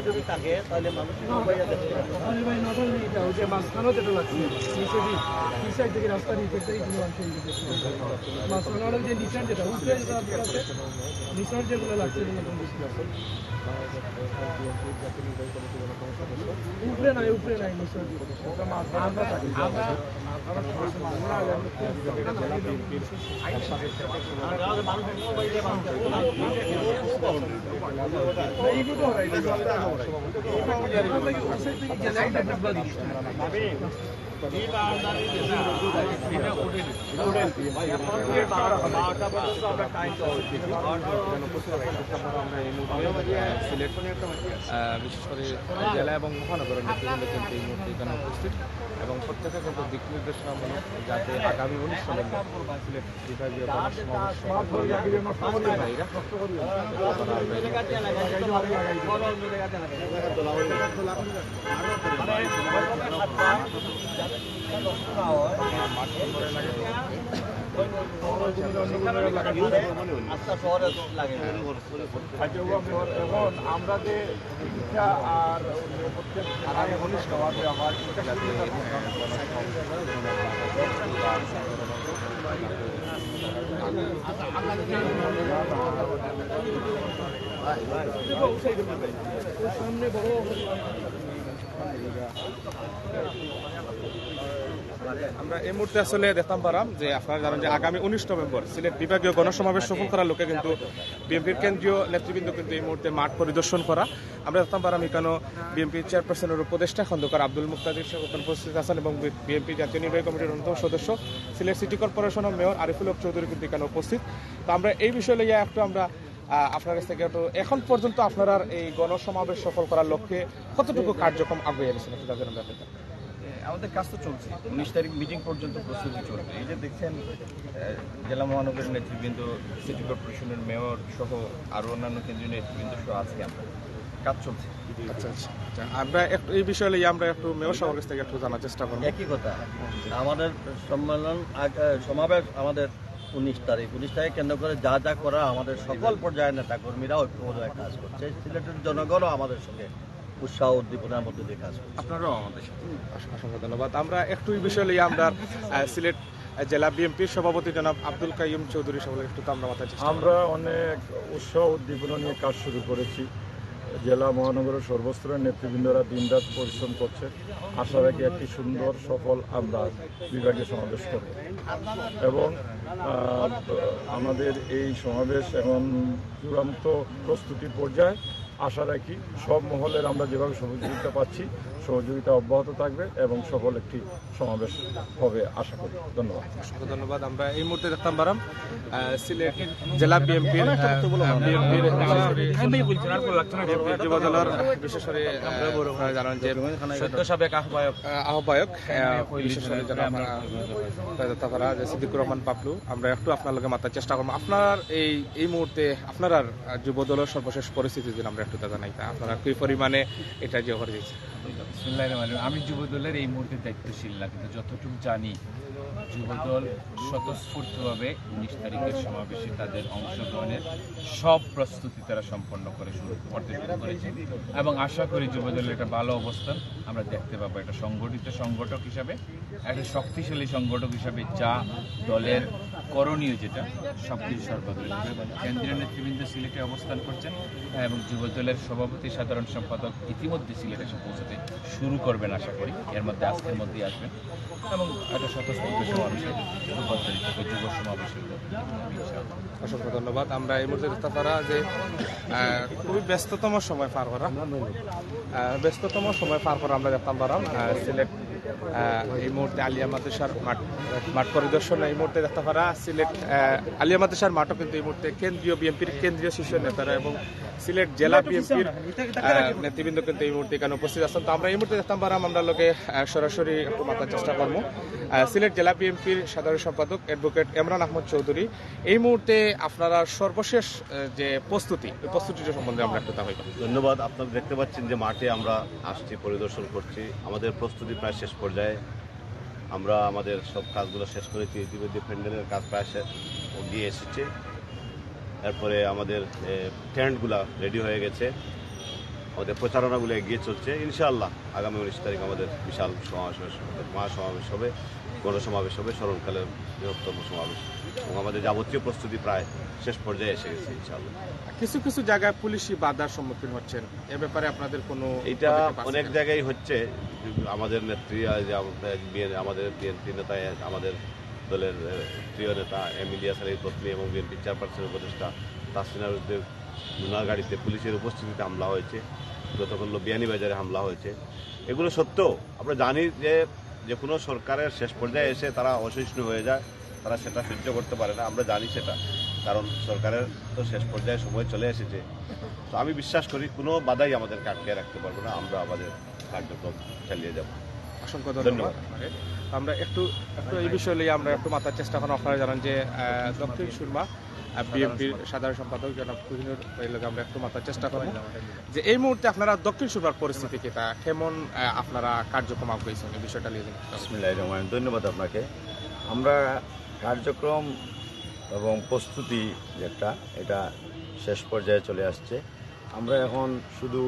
যদি থাকে তাহলে মানুষ মাঝখানেও যেটা লাগছে নিচে এই সাইড থেকে রাস্তার এই থেকে কোনো লাগছে মাঝখানে যে নিচার যেটা উপরে নিচার যেগুলো লাগছে উপরে নাই নিচার বিশেষ করে জেলা এবং মহানগরের নেতৃবৃন্দ কিন্তু এই মুহূর্তে এখানে উপস্থিত এবং প্রত্যেকে কিন্তু দিক নির্দেশনামূলক যাতে আগামী 19 নভেম্বর সিলেট বিভাগীয় এখন আমরা যে শিক্ষা আর সামনে বড় আমরা এই মুহূর্তে আসলে দেখতাম পারাম যে আপনারা জানেন যে আগামী 19 নভেম্বর সিলেট বিভাগীয় গণসমাবেশ সফল করার লোকে কিন্তু বিএনপির কেন্দ্রীয় নেতৃবৃন্দ কিন্তু এই মুহূর্তে মাঠ পরিদর্শন করা আমরা দেখতাম পারাম এখানে বিএনপি চেয়ারপারসনের উপদেষ্টা খন্দকার আব্দুল মুক্তাদির সেখানে উপস্থিত আছেন এবং বিএনপি জাতীয় নির্বাহী কমিটির অন্যতম সদস্য সিলেট সিটি কর্পোরেশনের মেয়র আরিফুল হক চৌধুরী কিন্তু এখানে উপস্থিত। তো আমরা এই বিষয়ে লইয়া একটু আমরা আপনার কাছ থেকে একটু এখন পর্যন্ত আপনারা এই গণসমাবেশ সফল করার লক্ষ্যে কতটুকু কার্যক্রম আগুয়ে এনেছেন আমাদের কাজ তো চলছে 19 তারিখ মিটিং পর্যন্ত প্রস্তুতি চলবে। এই যে দেখছেন জেলা মহানগরের নেতৃবৃন্দ, সিটি কর্পোরেশনের মেয়র সহ আরও অন্যান্য কেন্দ্রীয় নেতৃবৃন্দ সহ আজকে আমরা কাজ চলছে। আচ্ছা আচ্ছা, আমরা একটু এই বিষয়ে আমরা একটু মেয়র সাহেবের কাছ থেকে একটু জানার চেষ্টা করব। একই কথা, আমাদের সমাবেশ আমাদের 19 তারিখ কেন্দ্র করে যা যা করা আমাদের সকল পর্যায়ের নেতা কর্মীরা ঐক্যবদ্ধভাবে কাজ করছে। সিলেটের জনগণও আমাদের সঙ্গে উৎসাহ উদ্দীপনার মধ্যে দিয়ে কাজ করছে। আপনারাও আমাদের সাথে অসংখ্য ধন্যবাদ। আমরা একটু এই বিষয়ে লইয়া আমরা সিলেট জেলা বিএনপির সভাপতি জনাব আব্দুল কাইয়ুম চৌধুরী সকলে একটু আমরা মাথায় আমরা অনেক উৎসাহ উদ্দীপনা নিয়ে কাজ শুরু করেছি। জেলা মহানগরের সর্বস্তরের নেতৃবৃন্দরা দিনরাত পরিশ্রম করছে। আশা রাখি একটি সুন্দর সফল আমরা বিভাগীয় সমাবেশ করব এবং আমাদের এই সমাবেশ এখন চূড়ান্ত প্রস্তুতির পর্যায়ে। আশা রাখি সব মহলের আমরা যেভাবে সহযোগিতা পাচ্ছি সহযোগিতা অব্যাহত থাকবে এবং সফল একটি সমাবেশ হবে আশা করি। ধন্যবাদ। অসংখ্য ধন্যবাদ। আমরা এই মুহূর্তে দেখতাম পারাম সিলেট জেলা বিএনপির যুবদলের বিশেষ করে জানান যে সদ্য সাবেক আহ্বায়ক বিশেষ করে যারা সিদ্দিকুর রহমান পাপলু, আমরা একটু আপনার লগে মাতার চেষ্টা করবো। আপনার এই মুহূর্তে আপনার যুবদলের সর্বশেষ পরিস্থিতি দিন আমরা একটু জানাই, আপনারা কি পরিমাণে এটা যে করে দিয়েছে? আমি যুবদলের এই মুহূর্তে দায়িত্বশীল না, কিন্তু যতটুকু জানি যুবদল স্বতঃস্ফূর্তভাবে 19 তারিখের সমাবেশে তাদের অংশগ্রহণের সব প্রস্তুতি তারা সম্পন্ন করে শুরু করেছে এবং আশা করি যুবদলের একটা ভালো অবস্থান আমরা দেখতে পাবো। একটা সংগঠিত সংগঠক হিসাবে, একটা শক্তিশালী সংগঠক হিসাবে যা দলের করণীয় যেটা সব কিছু সর্বদলীয় কেন্দ্রীয় নেতৃবৃন্দ সিলেটে অবস্থান করছেন এবং যুবদলের সভাপতি সাধারণ সম্পাদক ইতিমধ্যে সিলেটে এসে পৌঁছাতে শুরু করবেন আশা করি, এর মধ্যে আজকের মধ্যেই আসবেন এবং একটা স্বতঃস্ফূর্ত সমাবেশে যুব সমাবেশের। অসংখ্য ধন্যবাদ। আমরা এই মুহূর্তে দেখতে পারা যে খুবই ব্যস্ততম সময় পার করা আমরা দেখতাম পারাম সিলেট এই মুহূর্তে আলিয়া মাদ্রাসার মাঠ পরিদর্শন এই মুহূর্তে দেখতে পারা সিলেট আলিয়া মাদ্রাসার মাঠও কিন্তু এই মুহূর্তে কেন্দ্রীয় বিএনপির কেন্দ্রীয় শীর্ষ নেতারা এবং সিলেট জেলা বিএনপির নেতৃবৃন্দ কিন্তু এই মুহূর্তে এখানে উপস্থিত আছেন। তো আমরা এই মুহূর্তে দেখতাম পারাম আমরা লোকে সরাসরি একটু মাথার চেষ্টা করবো সিলেট জেলা বিএনপির সাধারণ সম্পাদক অ্যাডভোকেট ইমরান আহমদ চৌধুরী। এই মুহূর্তে আপনারা সর্বশেষ যে প্রস্তুতির সম্বন্ধে আমরা একটু তাহলে ধন্যবাদ। আপনারা দেখতে পাচ্ছেন যে মাঠে আমরা আসছি, পরিদর্শন করছি, আমাদের প্রস্তুতি প্রায় শেষ পর্যায়ে। আমরা আমাদের সব কাজগুলো শেষ করেছি, ইতিমধ্যে প্যান্ডেলের কাজ প্রায় গিয়ে এসেছে। এরপরে আমাদের টেন্টগুলা রেডি হয়ে গেছে, আমাদের প্রচারণাগুলো এগিয়ে চলছে। ইনশাআল্লাহ আগামী 19 তারিখ আমাদের বিশাল মহাসমাবেশ হবে, গণসমাবেশ হবে, স্মরণকালের বৃহত্তম সমাবেশ, এবং আমাদের যাবতীয় প্রস্তুতি প্রায় শেষ পর্যায়ে এসে গেছে ইনশাআল্লাহ। কিছু কিছু জায়গায় পুলিশি বাধার সম্মুখীন হচ্ছেন, এ ব্যাপারে আপনাদের কোনো এটা পদক্ষেপ আছে অনেক কিনা? জায়গায় হচ্ছে। আমাদের নেত্রী আমাদের বিএনপি নেতা, আমাদের দলের প্রিয় নেতা ইলিয়াস আলীর পত্নী এবং বিএনপি চেয়ারপারসনের উপদেষ্টা তাসমিনার বিরুদ্ধে লুনা গাড়িতে পুলিশের উপস্থিতিতে হামলা হয়েছে, গতকাল বিয়ানীবাজারে হামলা হয়েছে। এগুলো সত্ত্বেও আমরা জানি যে কোনো সরকারের শেষ পর্যায়ে এসে তারা অসহিষ্ণু হয়ে যায়, তারা সেটা সহ্য করতে পারে না, আমরা জানি সেটা, কারণ সরকারের তো শেষ পর্যায়ে সময় চলে এসেছে। তো আমি বিশ্বাস করি কোনো বাধাই আমাদেরকে আটকে রাখতে পারবো না, আমরা আমাদের কার্যক্রম চালিয়ে যাব। অসংখ্য ধন্যবাদ। আমরা একটু এই বিষয় নিয়ে আমরা একটু মাথার চেষ্টা করেন। আপনারা জানেন যে দক্ষিণ সুরমা বিএনপির সাধারণ সম্পাদক জনাব কোহিনুর ভাইয়ের আমরা একটু মাথার চেষ্টা করব যে এই মুহূর্তে আপনারা দক্ষিণ সুরমার পরিস্থিতি কি, তা কেমন আপনারা কার্যক্রম আগাইছেন, এই বিষয়টা নিয়ে বিসমিল্লাহির রহমানির রহিম। ধন্যবাদ আপনাকে। আমরা কার্যক্রম এবং প্রস্তুতি যেটা এটা শেষ পর্যায়ে চলে আসছে। আমরা এখন শুধু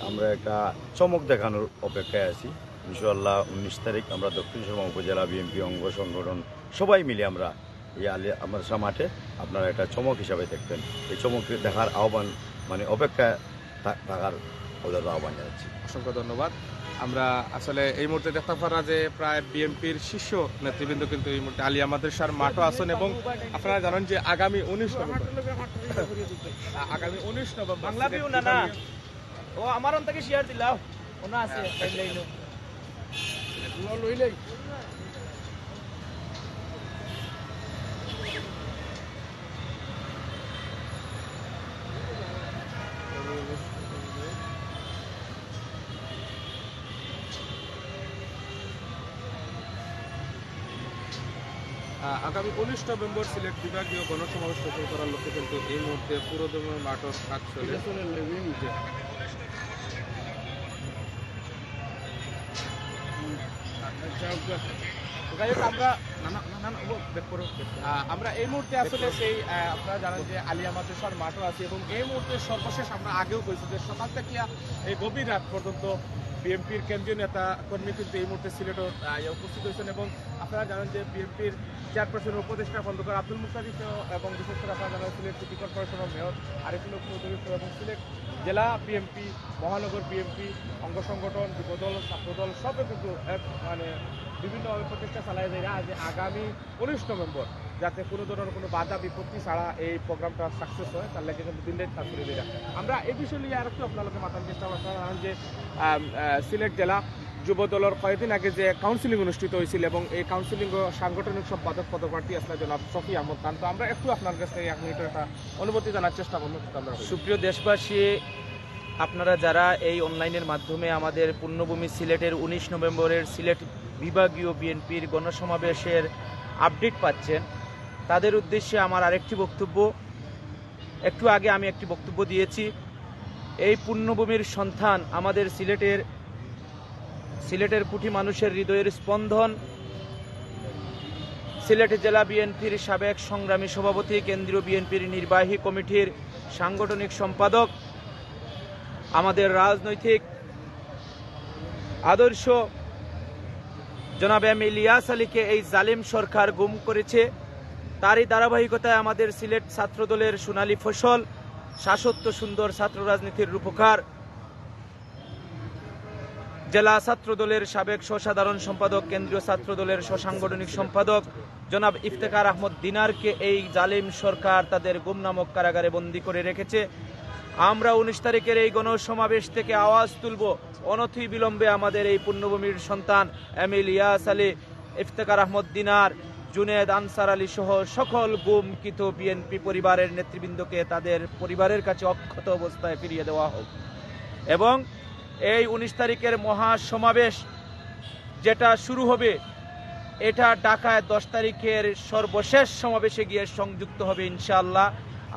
আমরা একটা চমক দেখানোর অপেক্ষায় আছি। ইনশাআল্লাহ 19 তারিখ আমরা দক্ষিণ সুরমা উপজেলা বিএনপি অঙ্গ সংগঠন সবাই মিলে আমরা এই মাদ্রাসা মাঠে আপনারা একটা চমক হিসাবে দেখবেন। এই চমক দেখার আহ্বান অপেক্ষায় থাকার আহ্বান জানাচ্ছি। অসংখ্য ধন্যবাদ। আমরা আসলে এই মুহূর্তে দেখতে পারা যে প্রায় বিএনপির শীর্ষ নেতৃবৃন্দ কিন্তু এই মুহূর্তে আলিয়া মাদ্রাসার মাঠও আছেন, এবং আপনারা জানেন যে আগামী 19 নভেম্বর বাংলা বিউ না ও আমার থেকে শেয়ার দিলাও ওনা আছে টাইমলাইনও লইলেই আগামী 19 নভেম্বর সিলেট বিভাগীয় গণসমাবেশ সফল করার লক্ষ্যে কিন্তু এই মুহূর্তে পুরোদমে মাঠের কাজ চলে। আমরা এই মুহূর্তে আসলে সেই আপনারা জানেন যে আলিয়া মাদ্রাসার মাঠও আছে, এবং এই মুহূর্তে সর্বশেষ আমরা আগেও বলছি যে সকাল থেকে এই গভীর রাত পর্যন্ত বিএনপির কেন্দ্রীয় নেতা কর্মী কিন্তু এই মুহূর্তে সিলেটও উপস্থিত হয়েছেন, এবং আপনারা জানেন যে বিএনপির চেয়ারপারসনের উপদেষ্টা খন্দকার আব্দুল মুক্তাদি এবং বিশেষ করে আপনারা জানেন সিলেট সিটি কর্পোরেশনের মেয়র আরিফুল চৌধুরী এবং সিলেট জেলা বিএনপি, মহানগর বিএনপি, অঙ্গ সংগঠন, যুবদল, ছাত্রদল সবে কিন্তু বিভিন্নভাবে প্রচেষ্টা চালাই যায় যে আগামী 19 নভেম্বর যাতে কোনো ধরনের কোনো বাধা বিপত্তি ছাড়া এই প্রোগ্রামটা সাকসেস হয়, তার লাগে কিন্তু দিন রাত কাজ করে দিয়ে আমরা এই বিষয় নিয়ে আর একটু আপনাদেরকে মাথার চেষ্টা করলাম যে সিলেট জেলা যুব দলের কয়েকদিন আগে যে কাউন্সিলিং অনুষ্ঠিত হয়েছিল, এবং এই কাউন্সিলিং সাংগঠনিক সম্পাদক পদপ্রার্থী আসলে জনাব শফি আহমদ খান। তো আমরা একটু আপনার কাছ থেকে 1 মিনিটের একটা অনুভূতি জানার চেষ্টা করবো। সুপ্রিয় দেশবাসী, আপনারা যারা এই অনলাইনের মাধ্যমে আমাদের পুণ্যভূমি সিলেটের 19 নভেম্বরের সিলেট বিভাগীয় বিএনপির গণসমাবেশের আপডেট পাচ্ছেন, তাদের উদ্দেশ্যে আমার আরেকটি বক্তব্য। একটু আগে আমি একটি বক্তব্য দিয়েছি, এই পুণ্যভূমির সন্তান আমাদের সিলেটের কোটি মানুষের হৃদয়ের স্পন্দন, সিলেট জেলা বিএনপির সাবেক সংগ্রামী সভাপতি, কেন্দ্রীয় বিএনপির নির্বাহী কমিটির সাংগঠনিক সম্পাদক, আমাদের রাজনৈতিক আদর্শ জনাব ইলিয়াস আলীকে এই জালিম সরকার গুম করেছে। তারই ধারাবাহিকতায় আমাদের সিলেট ছাত্রদলের সোনালী ফসল, শাশ্বত সুন্দর ছাত্র রাজনীতির রূপকার, জেলা ছাত্রদলের সাবেক সাধারণ সম্পাদক, কেন্দ্রীয় ছাত্রদলের সাংগঠনিক সম্পাদক জনাব ইফতেখার আহমদ দিনারকে এই জালিম সরকার তাদের গুম নামক কারাগারে বন্দী করে রেখেছে। আমরা 19 তারিখের এই গণসমাবেশ থেকে আওয়াজ তুলব, অনতি বিলম্বে আমাদের এই পুণ্যভূমির সন্তান ইলিয়াস আলী, ইফতেখার আহমদ দিনার, জুনেদ আনসার আলী সহ সকল গুমকৃত বিএনপি পরিবারের নেতৃবৃন্দকে তাদের পরিবারের কাছে অক্ষত অবস্থায় ফিরিয়ে দেওয়া হোক, এবং এই 19 তারিখের মহাসমাবেশ যেটা শুরু হবে এটা ঢাকায় 10 তারিখের সর্বশেষ সমাবেশে গিয়ে সংযুক্ত হবে ইনশাআল্লাহ।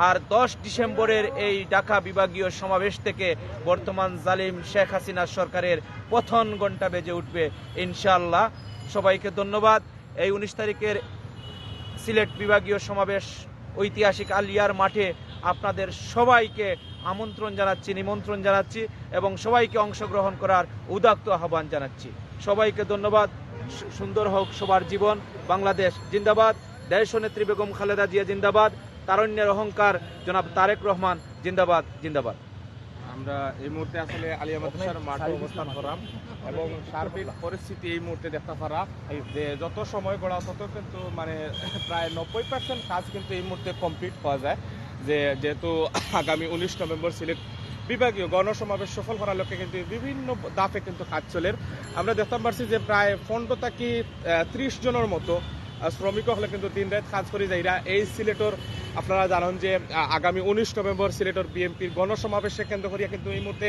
আর 10 ডিসেম্বরের এই ঢাকা বিভাগীয় সমাবেশ থেকে বর্তমান জালিম শেখ হাসিনা সরকারের পতন ঘণ্টা বেজে উঠবে ইনশাআল্লাহ। সবাইকে ধন্যবাদ। এই 19 তারিখের সিলেট বিভাগীয় সমাবেশ ঐতিহাসিক আলিয়ার মাঠে আপনাদের সবাইকে আমন্ত্রণ জানাচ্ছি, নিমন্ত্রণ জানাচ্ছি এবং সবাইকে অংশগ্রহণ করার উদাত্ত আহ্বান জানাচ্ছি। সবাইকে ধন্যবাদ। সুন্দর হোক সবার জীবন। বাংলাদেশ জিন্দাবাদ। দেশ নেত্রী বেগম খালেদা জিয়া জিন্দাবাদ। তারুণ্যের অহংকার জনাব তারেক রহমান জিন্দাবাদ জিন্দাবাদ। আমরা এই মুহূর্তে আসলে আলিয়া মাদ্রাসার মাঠে অবস্থান করাম এবং সার্বিক পরিস্থিতি এই মুহূর্তে দেখতে পারা যে যত সময় গড়া তত কিন্তু মানে প্রায় 90% কাজ কিন্তু এই মুহূর্তে কমপ্লিট পাওয়া যায়। যেহেতু আগামী 19 নভেম্বর সিলেট বিভাগীয় গণসমাবেশ সফল করার লক্ষ্যে কিন্তু বিভিন্ন দাপে কিন্তু কাজ চলে। আমরা দেখতে পারছি যে প্রায় 15 থেকে 30 জনের মতো শ্রমিক হলে কিন্তু দিন রাত কাজ করে যাইরা এই সিলেটর আপনারা জানেন যে আগামী 19 নভেম্বর সিলেটর বিএনপির গণসমাবেশে কেন্দ্র করিয়া কিন্তু এই মুহূর্তে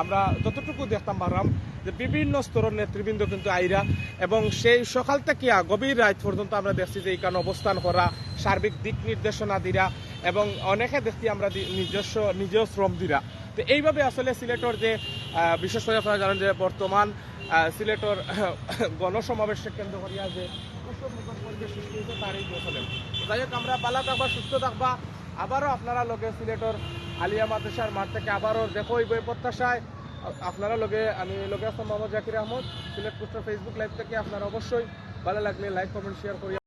আমরা যতটুকু দেখতাম পারলাম যে বিভিন্ন স্তরের নেতৃবৃন্দ কিন্তু আইরা এবং সেই সকাল থেকে গভীর রাত পর্যন্ত আমরা দেখছি যে এইখানে অবস্থান করা, সার্বিক দিক নির্দেশনা দিরা এবং অনেকে দেখছি আমরা নিজেও শ্রম দিরা। তো এইভাবে আসলে সিলেটর যে বিশেষ করে আপনারা জানেন যে বর্তমান সিলেটর গণসমাবেশকে কেন্দ্র করিয়া যে পরিবেশ সৃষ্টি হয়েছে তারই চলেন। যাই হোক, আমরা ভালো থাকবা, সুস্থ থাকবা। আবারও আপনারা লোকে সিলেটর আলিয়া মাদ্রাসার মাঠ থেকে আবারও দেখো এই প্রত্যাশায় আপনারা লোকে আমি লোকে Aslam Mohammad Zakir Ahmed, Sylhet poster Facebook live থেকে। আপনারা অবশ্যই ভালো লাগলে লাইক কমেন্ট শেয়ার করি।